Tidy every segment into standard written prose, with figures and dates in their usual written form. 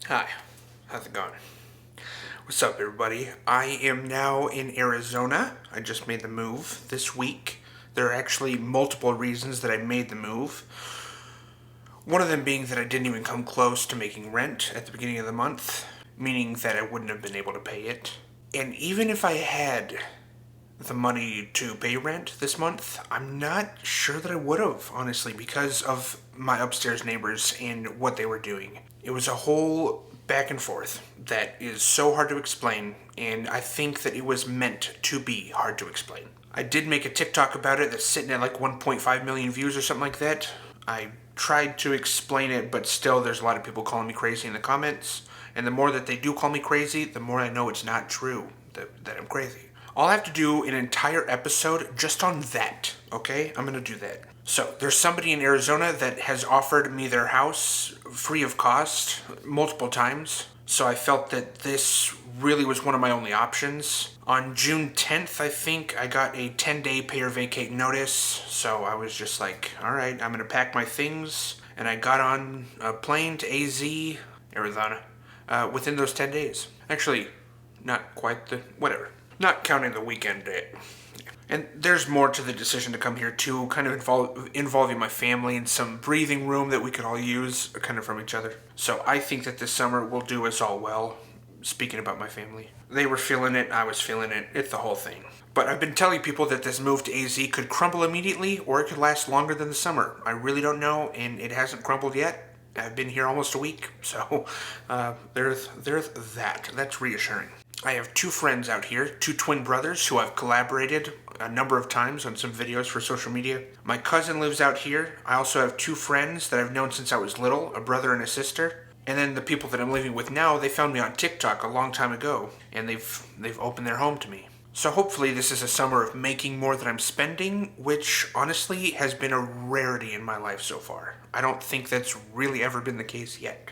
Hi, how's it going? What's up, everybody? I am now in Arizona. I just made the move this week. There are actually multiple reasons that I made the move. One of them being that I didn't even come close to making rent at the beginning of the month, meaning that I wouldn't have been able to pay it. And even if I had the money to pay rent this month, I'm not sure that I would have, honestly, because of my upstairs neighbors and what they were doing. It was a whole back and forth that is so hard to explain, and I think that it was meant to be hard to explain. I did make a TikTok about it that's sitting at like 1.5 million views or something like that. I tried to explain it, but still there's a lot of people calling me crazy in the comments. And the more that they do call me crazy, the more I know it's not true that I'm crazy. I'll have to do an entire episode just on that, okay? I'm gonna do that. So, there's somebody in Arizona that has offered me their house free of cost multiple times. So I felt that this really was one of my only options. On June 10th, I think, I got a 10-day pay or vacate notice. So I was just like, all right, I'm gonna pack my things. And I got on a plane to AZ, Arizona, within those 10 days. Actually, not quite whatever. Not counting the weekend day. And there's more to the decision to come here too, kind of involving my family and some breathing room that we could all use kind of from each other. So I think that this summer will do us all well, speaking about my family. They were feeling it, I was feeling it, it's the whole thing. But I've been telling people that this move to AZ could crumble immediately or it could last longer than the summer. I really don't know, and it hasn't crumbled yet. I've been here almost a week, so there's that. That's reassuring. I have two friends out here, two twin brothers who I've collaborated a number of times on some videos for social media. My cousin lives out here. I also have two friends that I've known since I was little, a brother and a sister. And then the people that I'm living with now, they found me on TikTok a long time ago, and they've opened their home to me. So hopefully this is a summer of making more than I'm spending, which honestly has been a rarity in my life so far. I don't think that's really ever been the case yet.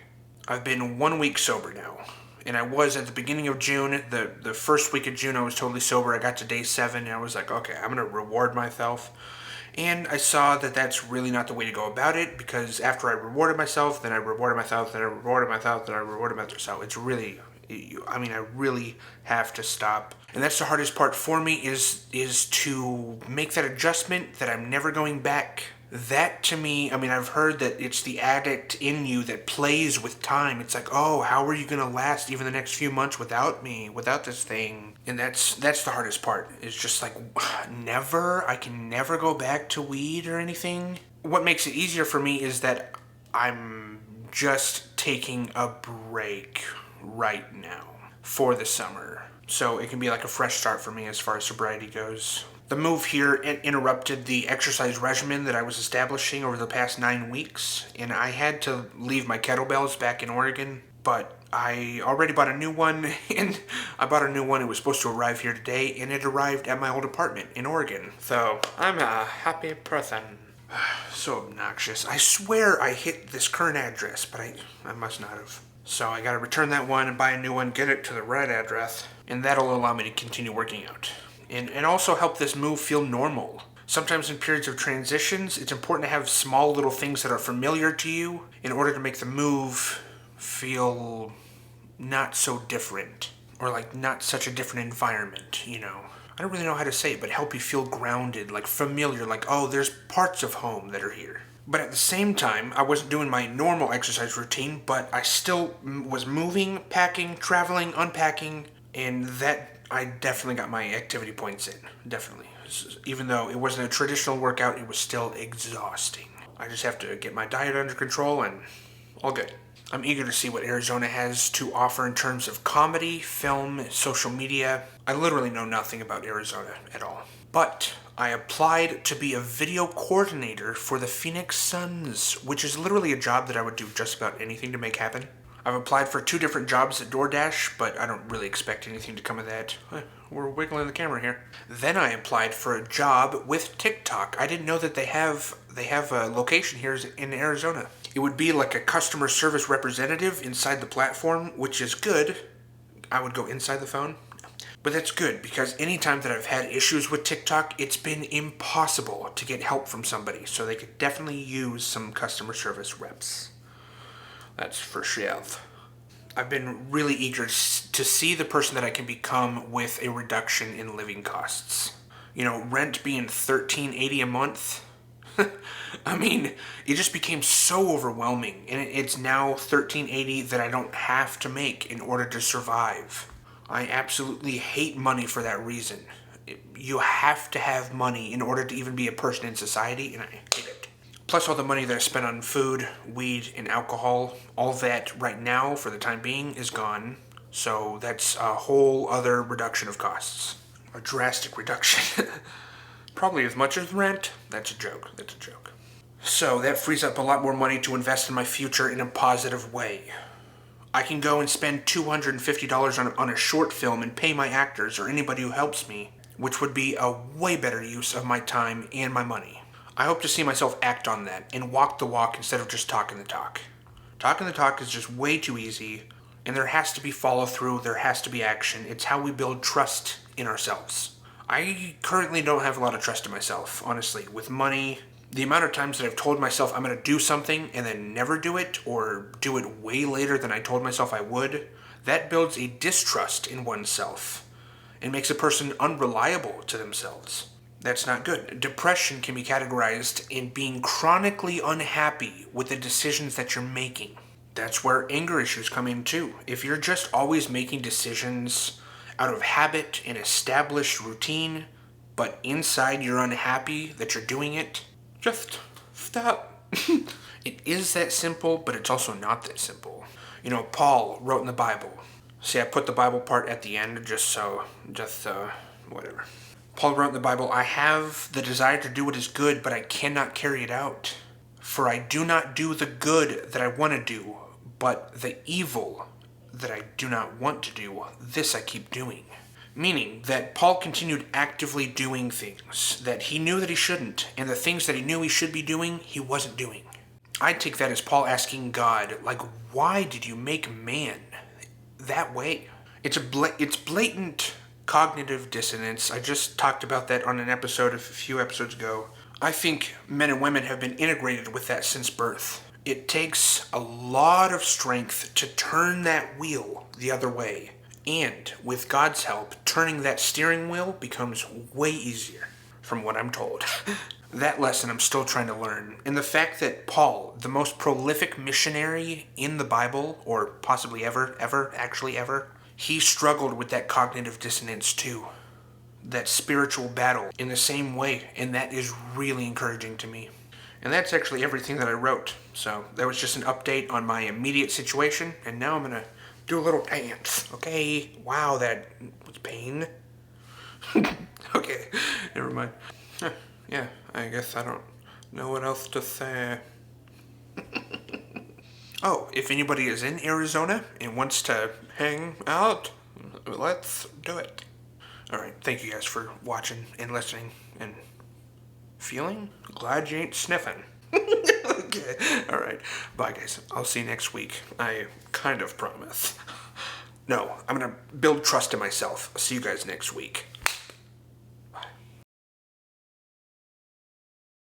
I've been 1 week sober now. And I was at the beginning of June. The first week of June, I was totally sober. I got to day 7, and I was like, okay, I'm going to reward myself. And I saw that that's really not the way to go about it, because after I rewarded myself, then I rewarded myself, then I rewarded myself, then I rewarded myself. It's really, I really have to stop. And that's the hardest part for me is to make that adjustment that I'm never going back. That to me, I've heard that it's the addict in you that plays with time. It's like, oh, how are you gonna last even the next few months without me, without this thing? And that's the hardest part. It's just like, I can never go back to weed or anything. What makes it easier for me is that I'm just taking a break right now for the summer. So it can be like a fresh start for me as far as sobriety goes. The move here interrupted the exercise regimen that I was establishing over the past 9 weeks, and I had to leave my kettlebells back in Oregon, but I already bought a new one, and I bought a new one. It was supposed to arrive here today, and it arrived at my old apartment in Oregon. So I'm a happy person. So obnoxious. I swear I hit this current address, but I must not have. So I gotta return that one and buy a new one, get it to the right address, and that'll allow me to continue working out. And also help this move feel normal. Sometimes in periods of transitions, it's important to have small little things that are familiar to you in order to make the move feel not so different, or like not such a different environment, I don't really know how to say it, but help you feel grounded, like familiar, like, oh, there's parts of home that are here. But at the same time, I wasn't doing my normal exercise routine, but I still was moving, packing, traveling, unpacking, and that I definitely got my activity points in. Definitely. Even though it wasn't a traditional workout, it was still exhausting. I just have to get my diet under control and all good. I'm eager to see what Arizona has to offer in terms of comedy, film, social media. I literally know nothing about Arizona at all. But I applied to be a video coordinator for the Phoenix Suns, which is literally a job that I would do just about anything to make happen. I've applied for 2 different jobs at DoorDash, but I don't really expect anything to come of that. We're wiggling the camera here. Then I applied for a job with TikTok. I didn't know that they have a location here in Arizona. It would be like a customer service representative inside the platform, which is good. I would go inside the phone. But that's good, because anytime that I've had issues with TikTok, it's been impossible to get help from somebody. So they could definitely use some customer service reps. That's for sure. I've been really eager to see the person that I can become with a reduction in living costs. You know, rent being $13.80 a month. I mean, it just became so overwhelming, and it's now $13.80 that I don't have to make in order to survive. I absolutely hate money for that reason. You have to have money in order to even be a person in society, and I hate it. Plus all the money that I spent on food, weed, and alcohol, all that right now, for the time being, is gone. So that's a whole other reduction of costs. A drastic reduction. Probably as much as rent. That's a joke. So that frees up a lot more money to invest in my future in a positive way. I can go and spend $250 on a short film and pay my actors or anybody who helps me, which would be a way better use of my time and my money. I hope to see myself act on that and walk the walk instead of just talking the talk. Talking the talk is just way too easy, and there has to be follow through, there has to be action. It's how we build trust in ourselves. I currently don't have a lot of trust in myself, honestly. With money, the amount of times that I've told myself I'm going to do something and then never do it, or do it way later than I told myself I would, that builds a distrust in oneself and makes a person unreliable to themselves. That's not good. Depression can be categorized in being chronically unhappy with the decisions that you're making. That's where anger issues come in too. If you're just always making decisions out of habit and established routine, but inside you're unhappy that you're doing it, just stop. It is that simple, but it's also not that simple. You know, Paul wrote in the Bible. See, I put the Bible part at the end whatever. Paul wrote in the Bible, I have the desire to do what is good, but I cannot carry it out. For I do not do the good that I want to do, but the evil that I do not want to do, this I keep doing. Meaning that Paul continued actively doing things that he knew that he shouldn't, and the things that he knew he should be doing, he wasn't doing. I take that as Paul asking God, like, why did you make man that way? It's blatant cognitive dissonance. I just talked about that on an episode a few episodes ago. I think men and women have been integrated with that since birth. It takes a lot of strength to turn that wheel the other way. And with God's help, turning that steering wheel becomes way easier, from what I'm told. That lesson I'm still trying to learn. And the fact that Paul, the most prolific missionary in the Bible, or possibly ever, he struggled with that cognitive dissonance too. That spiritual battle in the same way, and that is really encouraging to me. And that's actually everything that I wrote. So that was just an update on my immediate situation, and now I'm gonna do a little dance, okay? Wow, that was pain. Okay, never mind. Yeah, I guess I don't know what else to say. Oh, if anybody is in Arizona and wants to hang out, let's do it. Alright, thank you guys for watching and listening and feeling. Glad you ain't sniffing. Okay, alright. Bye guys. I'll see you next week. I kind of promise. No, I'm gonna build trust in myself. I'll see you guys next week.